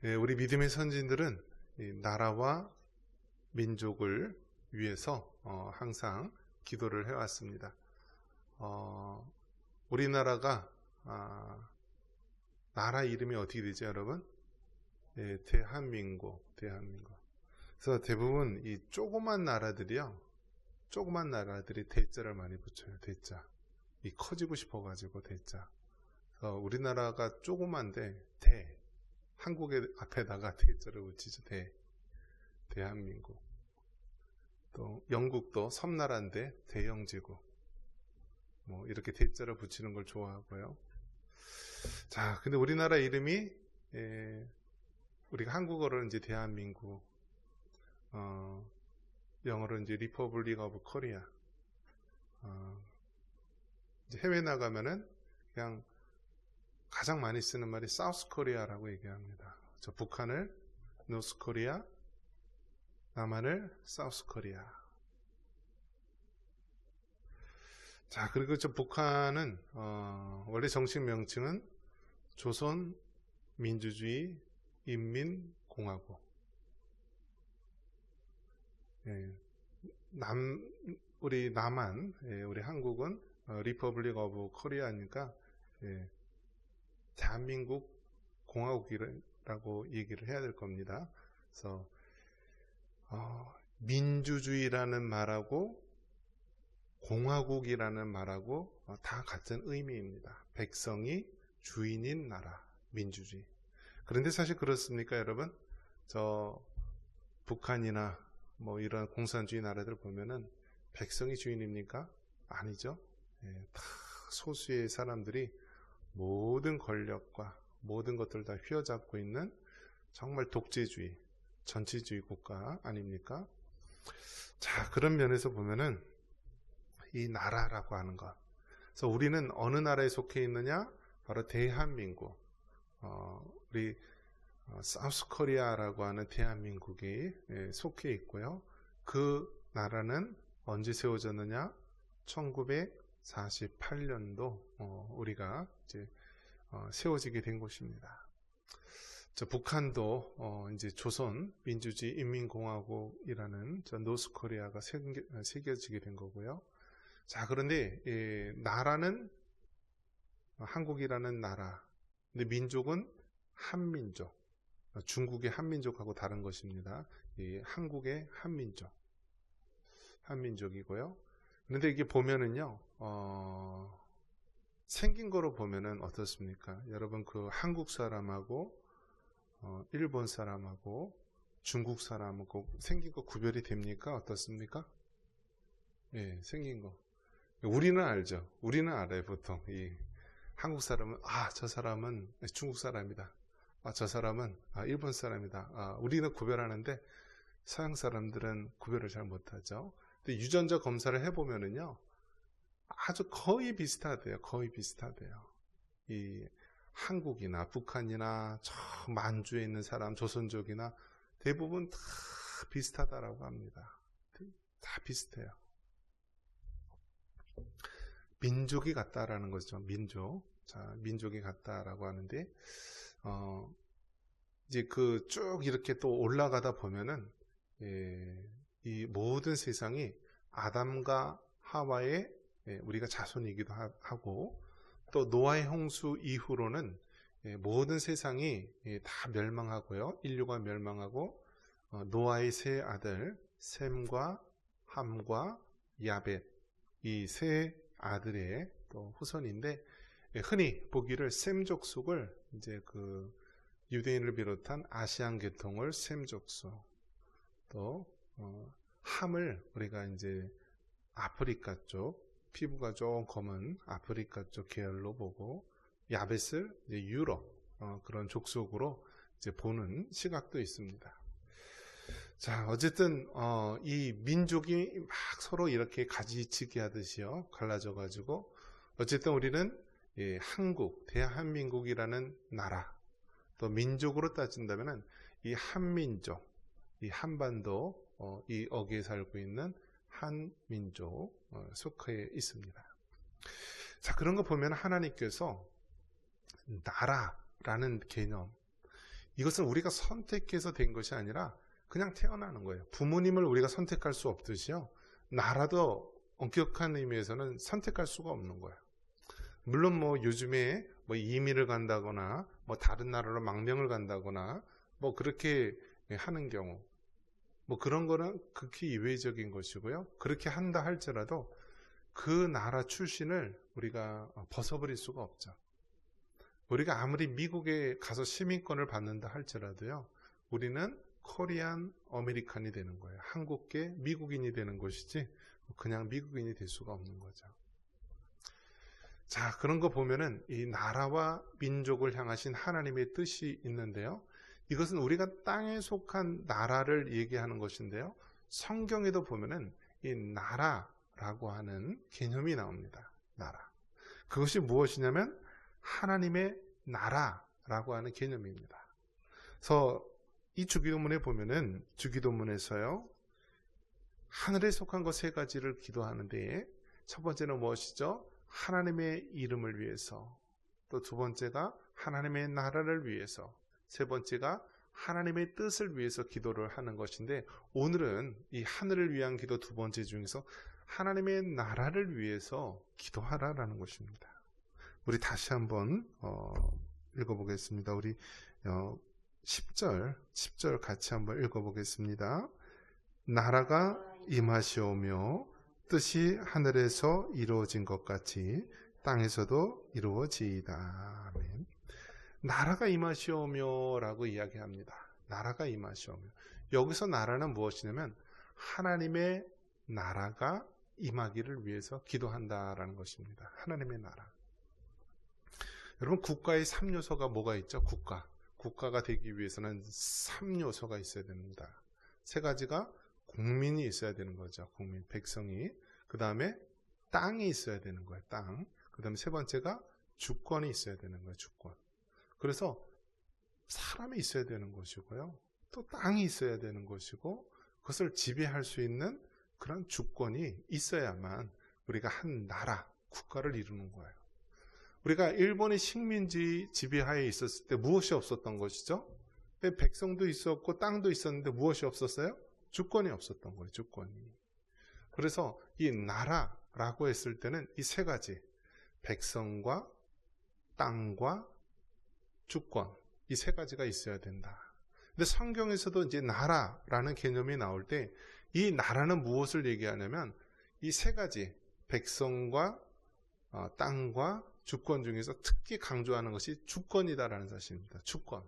우리 믿음의 선진들은 이 나라와 민족을 위해서 항상 기도를 해왔습니다. 우리나라가 나라 이름이 어떻게 되죠, 여러분? 대한민국. 그래서 대부분 이 조그만 나라들이요, 조그만 나라들이 대자를 많이 붙여요. 대자. 이 커지고 싶어가지고 대자. 그래서 우리나라가 조그만데 한국의 앞에다가 대자를 붙이죠. 대한민국. 또 영국도 섬나라인데 대영제국. 뭐 이렇게 대자를 붙이는 걸 좋아하고요. 자, 근데 우리나라 이름이 우리가 한국어로는 이제 대한민국, 영어로 이제 리퍼블릭 오브 코리아. 이제 해외 나가면은 그냥 가장 많이 쓰는 말이 사우스 코리아라고 얘기합니다. 저 북한을 노스 코리아, 남한을 사우스 코리아. 자, 그리고 저 북한은 원래 정식 명칭은 조선 민주주의 인민공화국. 우리 남한, 우리 한국은 리퍼블릭 오브 코리아니까 대한민국 공화국이라고 얘기를 해야 될 겁니다. 그래서 민주주의라는 말하고 공화국이라는 말하고 다 같은 의미입니다. 백성이 주인인 나라, 민주주의. 그런데 사실 그렇습니까, 여러분? 저 북한이나 뭐 이런 공산주의 나라들 보면은 백성이 주인입니까? 아니죠. 다 소수의 사람들이 모든 권력과 모든 것들을 다 휘어잡고 있는 정말 독재주의, 전체주의 국가 아닙니까? 자, 그런 면에서 보면은 이 나라라고 하는 것. 그래서 우리는 어느 나라에 속해 있느냐? 바로 대한민국. 우리 사우스 코리아라고 하는 대한민국이 속해 있고요. 그 나라는 언제 세워졌느냐? 1948년도 우리가 이제 세워지게 된 곳입니다. 저 북한도 이제 조선 민주주의 인민공화국이라는 저 노스 코리아가 새겨지게 된 거고요. 자, 그런데 나라는 한국이라는 나라, 근데 민족은 한민족, 중국의 한민족하고 다른 것입니다. 이 한국의 한민족이고요. 그런데 이게 보면은요, 생긴 거로 보면은 어떻습니까? 여러분 그 한국 사람하고 일본 사람하고 중국 사람하고 생긴 거 구별이 됩니까? 어떻습니까? 예, 생긴 거. 우리는 알죠. 우리는 알아요, 보통. 이 한국 사람은 저 사람은 중국 사람이다. 저 사람은 일본 사람이다. 우리는 구별하는데 서양 사람들은 구별을 잘 못하죠. 근데 유전자 검사를 해보면은요, 아주 거의 비슷하대요. 이 한국이나 북한이나 저 만주에 있는 사람, 조선족이나 대부분 다 비슷하다라고 합니다. 다 비슷해요. 민족이 같다라는 거죠. 민족이 같다라고 하는데, 이제 그 쭉 이렇게 또 올라가다 보면은, 이 모든 세상이 아담과 하와의 우리가 자손이기도 하고, 또 노아의 홍수 이후로는 모든 세상이 다 멸망하고요. 인류가 멸망하고, 노아의 세 아들, 셈과 함과 야벳, 이 세 아들의 또 후손인데, 흔히 보기를 셈 족속을 이제 그 유대인을 비롯한 아시안 계통을 셈 족속, 또 함을 우리가 이제 아프리카 쪽, 피부가 좀 검은 아프리카 쪽 계열로 보고, 야벳을 이제 유럽 그런 족속으로 이제 보는 시각도 있습니다. 자, 어쨌든 이 민족이 막 서로 이렇게 가지치기 하듯이요, 갈라져 가지고 어쨌든 우리는 한국, 대한민국이라는 나라, 또 민족으로 따진다면은 이 한민족, 이 한반도 이 어귀에 살고 있는 한민족 속해 있습니다. 자, 그런 거 보면 하나님께서 나라라는 개념, 이것은 우리가 선택해서 된 것이 아니라 그냥 태어나는 거예요. 부모님을 우리가 선택할 수 없듯이요. 나라도 엄격한 의미에서는 선택할 수가 없는 거예요. 물론 뭐 요즘에 뭐 이민을 간다거나 뭐 다른 나라로 망명을 간다거나 뭐 그렇게 하는 경우 뭐 그런 거는 극히 이외적인 것이고요. 그렇게 한다 할지라도 그 나라 출신을 우리가 벗어버릴 수가 없죠. 우리가 아무리 미국에 가서 시민권을 받는다 할지라도요. 우리는 코리안 어메리칸이 되는 거예요. 한국계 미국인이 되는 것이지 그냥 미국인이 될 수가 없는 거죠. 자, 그런 거 보면은 이 나라와 민족을 향하신 하나님의 뜻이 있는데요. 이것은 우리가 땅에 속한 나라를 얘기하는 것인데요. 성경에도 보면은 이 나라라고 하는 개념이 나옵니다. 나라. 그것이 무엇이냐면 하나님의 나라라고 하는 개념입니다. 그래서 이 주기도문에 보면은 주기도문에서요. 하늘에 속한 것 세 가지를 기도하는데 첫 번째는 무엇이죠? 하나님의 이름을 위해서, 또 두 번째가 하나님의 나라를 위해서, 세 번째가 하나님의 뜻을 위해서 기도를 하는 것인데 오늘은 이 하늘을 위한 기도 두 번째 중에서 하나님의 나라를 위해서 기도하라라는 것입니다. 우리 다시 한번 읽어보겠습니다. 우리 10절 같이 한번 읽어보겠습니다. 나라가 임하시오며 뜻이 하늘에서 이루어진 것 같이 땅에서도 이루어지이다. 아멘. 나라가 임하시오며 라고 이야기합니다. 나라가 임하시오며. 여기서 나라는 무엇이냐면 하나님의 나라가 임하기를 위해서 기도한다라는 것입니다. 하나님의 나라. 여러분, 국가의 3요소가 뭐가 있죠? 국가가 되기 위해서는 3요소가 있어야 됩니다. 세 가지가 국민이 있어야 되는 거죠. 국민, 백성이. 그 다음에 땅이 있어야 되는 거예요. 땅. 그 다음에 세 번째가 주권이 있어야 되는 거예요. 주권. 그래서 사람이 있어야 되는 것이고요. 또 땅이 있어야 되는 것이고 그것을 지배할 수 있는 그런 주권이 있어야만 우리가 한 나라, 국가를 이루는 거예요. 우리가 일본의 식민지 지배하에 있었을 때 무엇이 없었던 것이죠? 백성도 있었고 땅도 있었는데 무엇이 없었어요? 주권이 없었던 거예요. 주권이. 그래서 이 나라라고 했을 때는 이 세 가지, 백성과 땅과 주권, 이 세 가지가 있어야 된다. 근데 성경에서도 이제 나라라는 개념이 나올 때 이 나라는 무엇을 얘기하냐면 이 세 가지, 백성과 땅과 주권 중에서 특히 강조하는 것이 주권이다라는 사실입니다. 주권.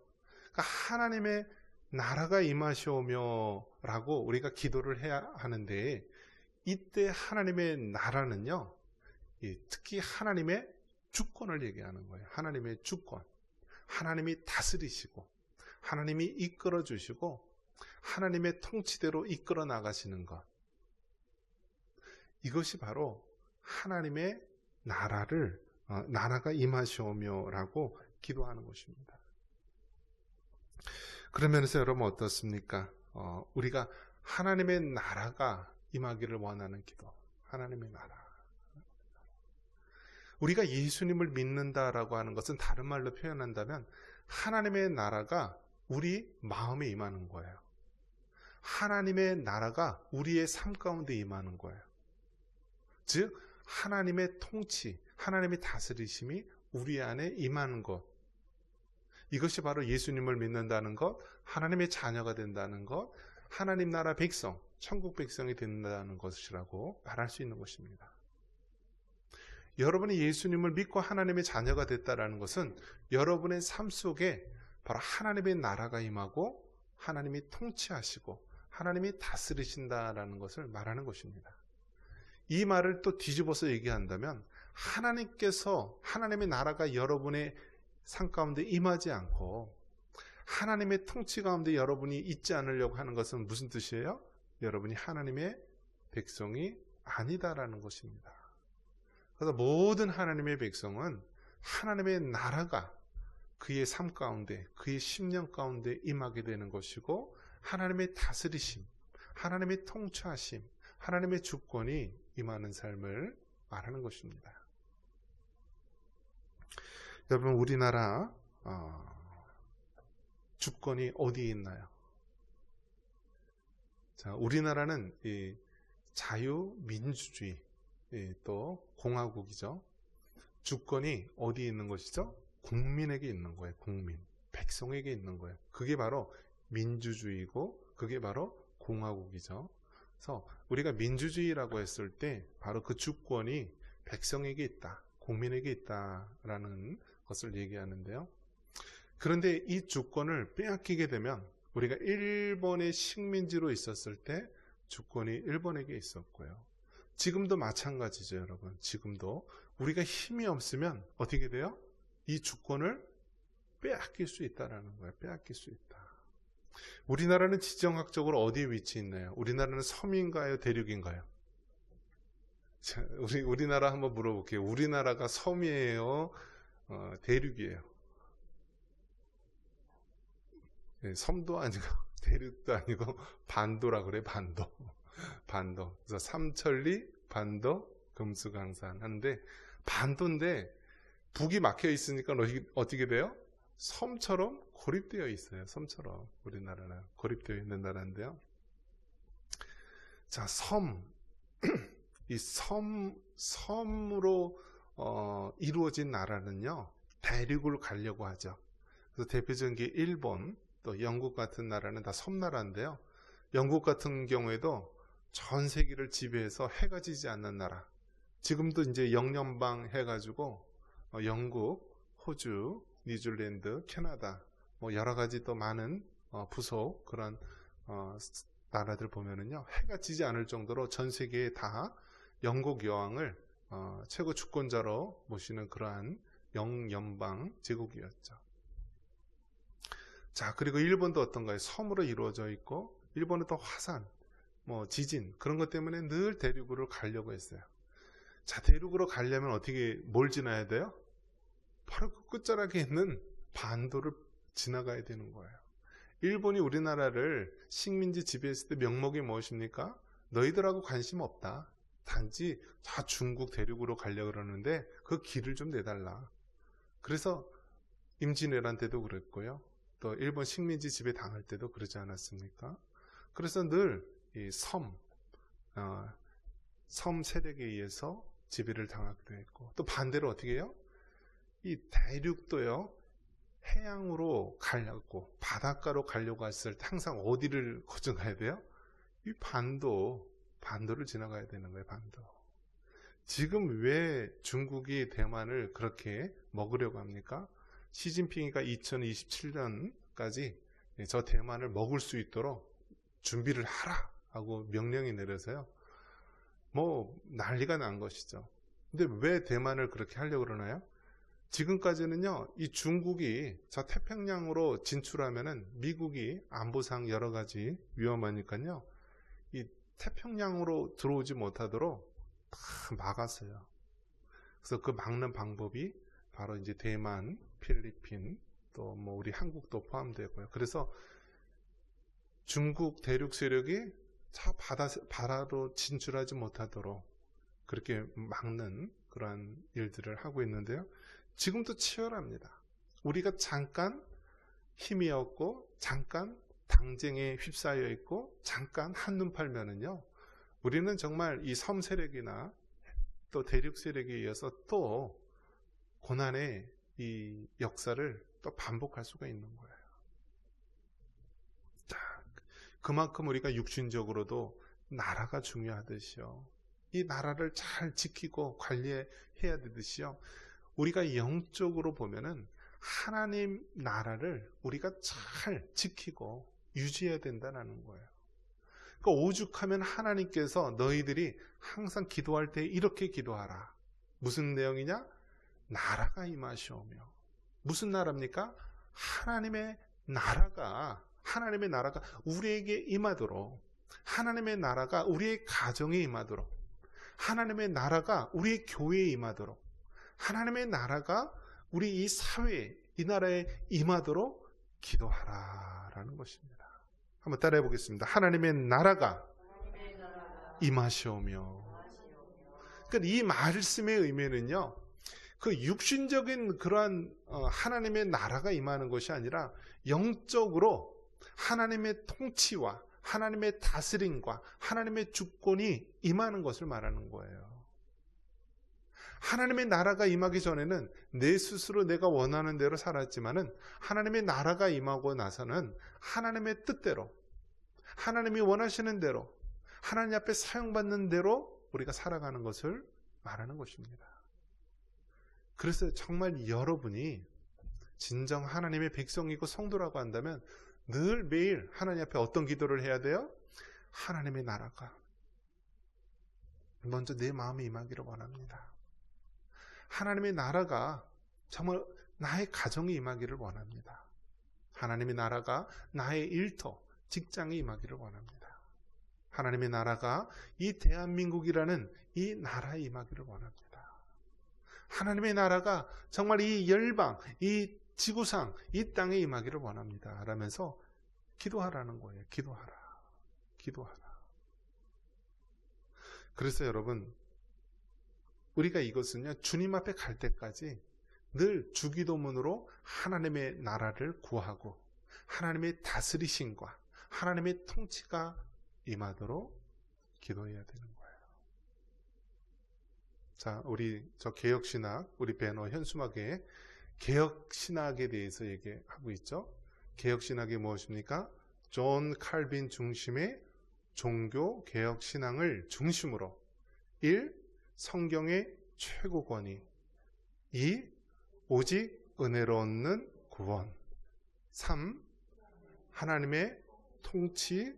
그러니까 하나님의 나라가 임하시오며 라고 우리가 기도를 해야 하는데 이때 하나님의 나라는요, 특히 하나님의 주권을 얘기하는 거예요. 하나님의 주권. 하나님이 다스리시고 하나님이 이끌어 주시고 하나님의 통치대로 이끌어 나가시는 것. 이것이 바로 하나님의 나라가 임하시오며 라고 기도하는 것입니다. 그런 면에서 여러분 어떻습니까? 우리가 하나님의 나라가 임하기를 원하는 기도. 하나님의 나라. 우리가 예수님을 믿는다라고 하는 것은 다른 말로 표현한다면 하나님의 나라가 우리 마음에 임하는 거예요. 하나님의 나라가 우리의 삶 가운데 임하는 거예요. 즉 하나님의 통치, 하나님의 다스리심이 우리 안에 임하는 것. 이것이 바로 예수님을 믿는다는 것, 하나님의 자녀가 된다는 것, 하나님 나라 백성, 천국 백성이 된다는 것이라고 말할 수 있는 것입니다. 여러분이 예수님을 믿고 하나님의 자녀가 됐다는 것은 여러분의 삶 속에 바로 하나님의 나라가 임하고 하나님이 통치하시고 하나님이 다스리신다라는 것을 말하는 것입니다. 이 말을 또 뒤집어서 얘기한다면 하나님께서 하나님의 나라가 여러분의 삶 가운데 임하지 않고 하나님의 통치 가운데 여러분이 있지 않으려고 하는 것은 무슨 뜻이에요? 여러분이 하나님의 백성이 아니다라는 것입니다. 그래서 모든 하나님의 백성은 하나님의 나라가 그의 삶 가운데, 그의 심령 가운데 임하게 되는 것이고 하나님의 다스리심, 하나님의 통치하심, 하나님의 주권이 임하는 삶을 말하는 것입니다. 여러분, 우리나라 주권이 어디에 있나요? 자, 우리나라는 이 자유민주주의, 또 공화국이죠. 주권이 어디에 있는 것이죠? 국민에게 있는 거예요. 국민, 백성에게 있는 거예요. 그게 바로 민주주의고 그게 바로 공화국이죠. 그래서 우리가 민주주의라고 했을 때 바로 그 주권이 백성에게 있다, 국민에게 있다라는 것을 얘기하는데요. 그런데 이 주권을 빼앗기게 되면 우리가 일본의 식민지로 있었을 때 주권이 일본에게 있었고요. 지금도 마찬가지죠, 여러분. 지금도 우리가 힘이 없으면 어떻게 돼요? 이 주권을 빼앗길 수 있다라는 거예요. 빼앗길 수 있다. 우리나라는 지정학적으로 어디에 위치해 있나요? 우리나라는 섬인가요? 대륙인가요? 자, 우리나라 한번 물어볼게요. 우리나라가 섬이에요? 대륙이에요? 네, 섬도 아니고 대륙도 아니고 반도라 그래. 반도. 반도. 그래서 삼천리, 반도, 금수강산 하는데 반도인데 북이 막혀 있으니까 어떻게 돼요? 섬처럼 고립되어 있어요. 섬처럼. 우리나라는 고립되어 있는 나라인데요. 자, 섬. 이 섬으로 이루어진 나라는요, 대륙을 가려고 하죠. 그래서 대표적인 게 일본, 또 영국 같은 나라는 다 섬나라인데요. 영국 같은 경우에도 전 세계를 지배해서 해가 지지 않는 나라. 지금도 이제 영연방 해가지고 영국, 호주, 뉴질랜드, 캐나다, 뭐 여러 가지 또 많은 부속 그런 나라들 보면은요, 해가 지지 않을 정도로 전 세계에 다 영국 여왕을 최고 주권자로 모시는 그러한 영연방 제국이었죠. 자, 그리고 일본도 어떤가요? 섬으로 이루어져 있고, 일본은 또 화산, 뭐 지진 그런 것 때문에 늘 대륙으로 가려고 했어요. 자, 대륙으로 가려면 뭘 지나야 돼요? 바로 그 끝자락에 있는 반도를 지나가야 되는 거예요. 일본이 우리나라를 식민지 지배했을 때 명목이 무엇입니까? 너희들하고 관심 없다. 단지 다 중국 대륙으로 가려고 그러는데 그 길을 좀 내달라. 그래서 임진왜란 때도 그랬고요. 또 일본 식민지 지배 당할 때도 그러지 않았습니까? 그래서 늘 이 섬 세력에 의해서 지배를 당하기도 했고, 또 반대로 어떻게 해요? 이 대륙도요, 해양으로 가려고, 바닷가로 가려고 했을 때 항상 어디를 거쳐가야 돼요? 이 반도를 지나가야 되는 거예요. 반도. 지금 왜 중국이 대만을 그렇게 먹으려고 합니까? 시진핑이가 2027년까지 저 대만을 먹을 수 있도록 준비를 하라 하고 명령이 내려서요, 뭐 난리가 난 것이죠. 근데 왜 대만을 그렇게 하려고 그러나요? 지금까지는요, 이 중국이 저 태평양으로 진출하면은 미국이 안보상 여러 가지 위험하니까요, 이 태평양으로 들어오지 못하도록 다 막았어요. 그래서 그 막는 방법이 바로 이제 대만, 필리핀, 또 뭐 우리 한국도 포함되고요. 그래서 중국 대륙 세력이 차 바다로 진출하지 못하도록 그렇게 막는 그러한 일들을 하고 있는데요. 지금도 치열합니다. 우리가 잠깐 힘이 없고 잠깐 당쟁에 휩싸여 있고 잠깐 한눈 팔면은요, 우리는 정말 이 섬 세력이나 또 대륙 세력에 의해서 또 고난의 이 역사를 또 반복할 수가 있는 거예요. 자, 그만큼 우리가 육신적으로도 나라가 중요하듯이요, 이 나라를 잘 지키고 관리해야 되듯이요, 우리가 영적으로 보면은 하나님 나라를 우리가 잘 지키고 유지해야 된다는 거예요. 그러니까 오죽하면 하나님께서 너희들이 항상 기도할 때 이렇게 기도하라. 무슨 내용이냐? 나라가 임하시오며. 무슨 나라입니까? 하나님의 나라가 우리에게 임하도록, 하나님의 나라가 우리의 가정에 임하도록, 하나님의 나라가 우리의 교회에 임하도록, 하나님의 나라가 우리 이 사회에, 이 나라에 임하도록 기도하라라는 것입니다. 한번 따라해 보겠습니다. 하나님의 나라가 임하시오며. 그러니까 이 말씀의 의미는요, 그 육신적인 그러한 하나님의 나라가 임하는 것이 아니라 영적으로 하나님의 통치와 하나님의 다스림과 하나님의 주권이 임하는 것을 말하는 거예요. 하나님의 나라가 임하기 전에는 내 스스로 내가 원하는 대로 살았지만은 하나님의 나라가 임하고 나서는 하나님의 뜻대로, 하나님이 원하시는 대로, 하나님 앞에 사용받는 대로 우리가 살아가는 것을 말하는 것입니다. 그래서 정말 여러분이 진정 하나님의 백성이고 성도라고 한다면 늘 매일 하나님 앞에 어떤 기도를 해야 돼요? 하나님의 나라가 먼저 내 마음에 임하기를 원합니다. 하나님의 나라가 정말 나의 가정에 임하기를 원합니다. 하나님의 나라가 나의 일터, 직장에 임하기를 원합니다. 하나님의 나라가 이 대한민국이라는 이 나라에 임하기를 원합니다. 하나님의 나라가 정말 이 열방, 이 지구상, 이 땅에 임하기를 원합니다. 라면서 기도하라는 거예요. 기도하라. 기도하라. 그래서 여러분, 우리가 이것은요, 주님 앞에 갈 때까지 늘 주기도문으로 하나님의 나라를 구하고 하나님의 다스리심과 하나님의 통치가 임하도록 기도해야 되는 거예요. 자, 저 개혁신학, 우리 배너 현수막에 개혁신학에 대해서 얘기하고 있죠. 개혁신학이 무엇입니까? 존 칼빈 중심의 종교 개혁신앙을 중심으로 1. 성경의 최고 권위 2. 오직 은혜로 얻는 구원 3. 하나님의 통치,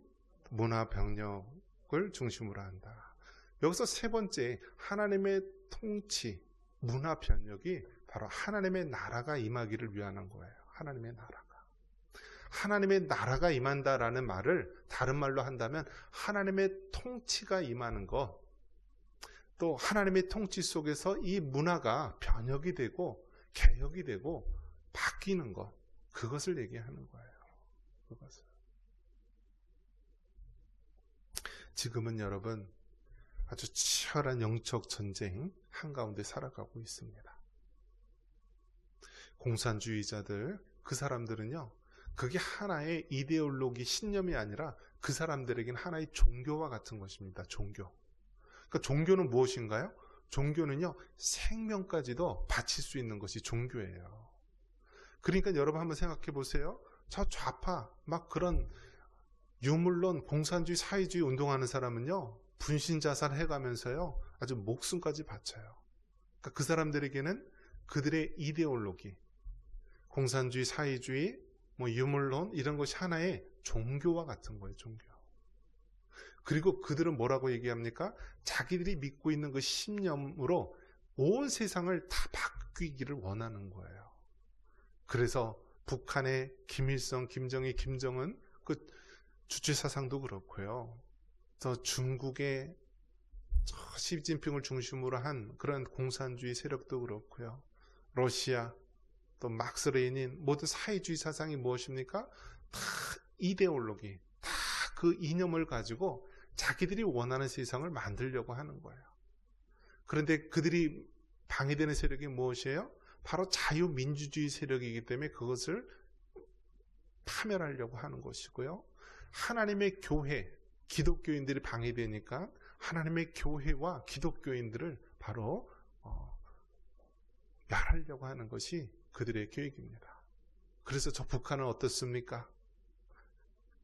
문화 병력을 중심으로 한다. 여기서 세 번째 하나님의 통치, 문화 변혁이 바로 하나님의 나라가 임하기를 위한 거예요. 하나님의 나라가. 하나님의 나라가 임한다라는 말을 다른 말로 한다면 하나님의 통치가 임하는 것, 또 하나님의 통치 속에서 이 문화가 변혁이 되고 개혁이 되고 바뀌는 것, 그것을 얘기하는 거예요. 그것을. 지금은 여러분 아주 치열한 영적 전쟁 한가운데 살아가고 있습니다. 공산주의자들, 그 사람들은요, 그게 하나의 이데올로기, 신념이 아니라 그 사람들에게는 하나의 종교와 같은 것입니다. 종교. 그러니까 종교는 무엇인가요? 종교는요, 생명까지도 바칠 수 있는 것이 종교예요. 그러니까 여러분 한번 생각해 보세요. 저 좌파, 막 그런 유물론, 공산주의, 사회주의 운동하는 사람은요, 분신자살 해가면서요, 아주 목숨까지 바쳐요. 그러니까 그 사람들에게는 그들의 이데올로기, 공산주의, 사회주의, 유물론, 이런 것이 하나의 종교와 같은 거예요, 종교. 그리고 그들은 뭐라고 얘기합니까? 자기들이 믿고 있는 그 신념으로 온 세상을 다 바뀌기를 원하는 거예요. 그래서 북한의 김일성, 김정일, 김정은, 그 주체사상도 그렇고요. 또 중국의 시진핑을 중심으로 한 그런 공산주의 세력도 그렇고요. 러시아, 또 막스 레닌, 모든 사회주의 사상이 무엇입니까? 다 이데올로기, 다 그 이념을 가지고 자기들이 원하는 세상을 만들려고 하는 거예요. 그런데 그들이 방해되는 세력이 무엇이에요? 바로 자유민주주의 세력이기 때문에 그것을 파멸하려고 하는 것이고요. 하나님의 교회, 기독교인들이 방해되니까 하나님의 교회와 기독교인들을 바로 멸하려고 하는 것이 그들의 계획입니다. 그래서 저 북한은 어떻습니까?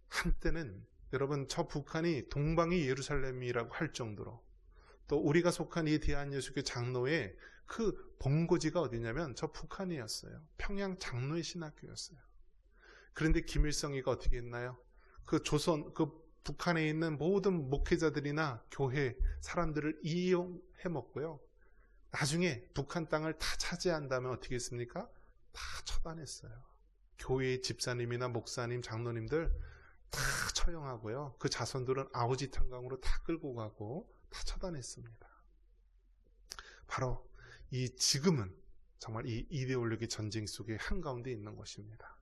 한때는 여러분, 저 북한이 동방이 예루살렘이라고 할 정도로, 또 우리가 속한 이 대한예수교 장로의 그 본고지가 어디냐면 저 북한이었어요. 평양 장로의 신학교였어요. 그런데 김일성이가 어떻게 했나요? 그 북한에 있는 모든 목회자들이나 교회 사람들을 이용해 먹고요. 나중에 북한 땅을 다 차지한다면 어떻게 했습니까? 다 처단했어요. 교회의 집사님이나 목사님, 장로님들 다 처형하고요. 그 자손들은 아우지탄강으로 다 끌고 가고 다 처단했습니다. 바로 지금은 정말 이 이데올로기 전쟁 속에 한가운데 있는 것입니다.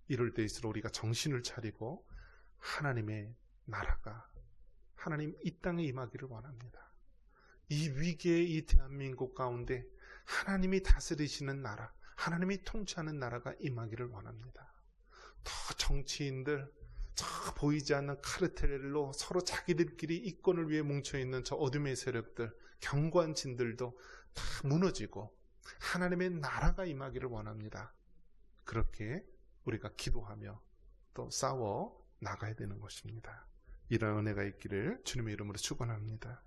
이럴 때일수록 우리가 정신을 차리고 하나님의 나라가, 하나님 이 땅에 임하기를 원합니다. 이 위기의 이 대한민국 가운데 하나님이 다스리시는 나라, 하나님이 통치하는 나라가 임하기를 원합니다. 더 정치인들, 저 보이지 않는 카르텔로 서로 자기들끼리 이권을 위해 뭉쳐있는 저 어둠의 세력들, 경관진들도 다 무너지고 하나님의 나라가 임하기를 원합니다. 그렇게 우리가 기도하며 또 싸워 나가야 되는 것입니다. 이런 은혜가 있기를 주님의 이름으로 축원합니다.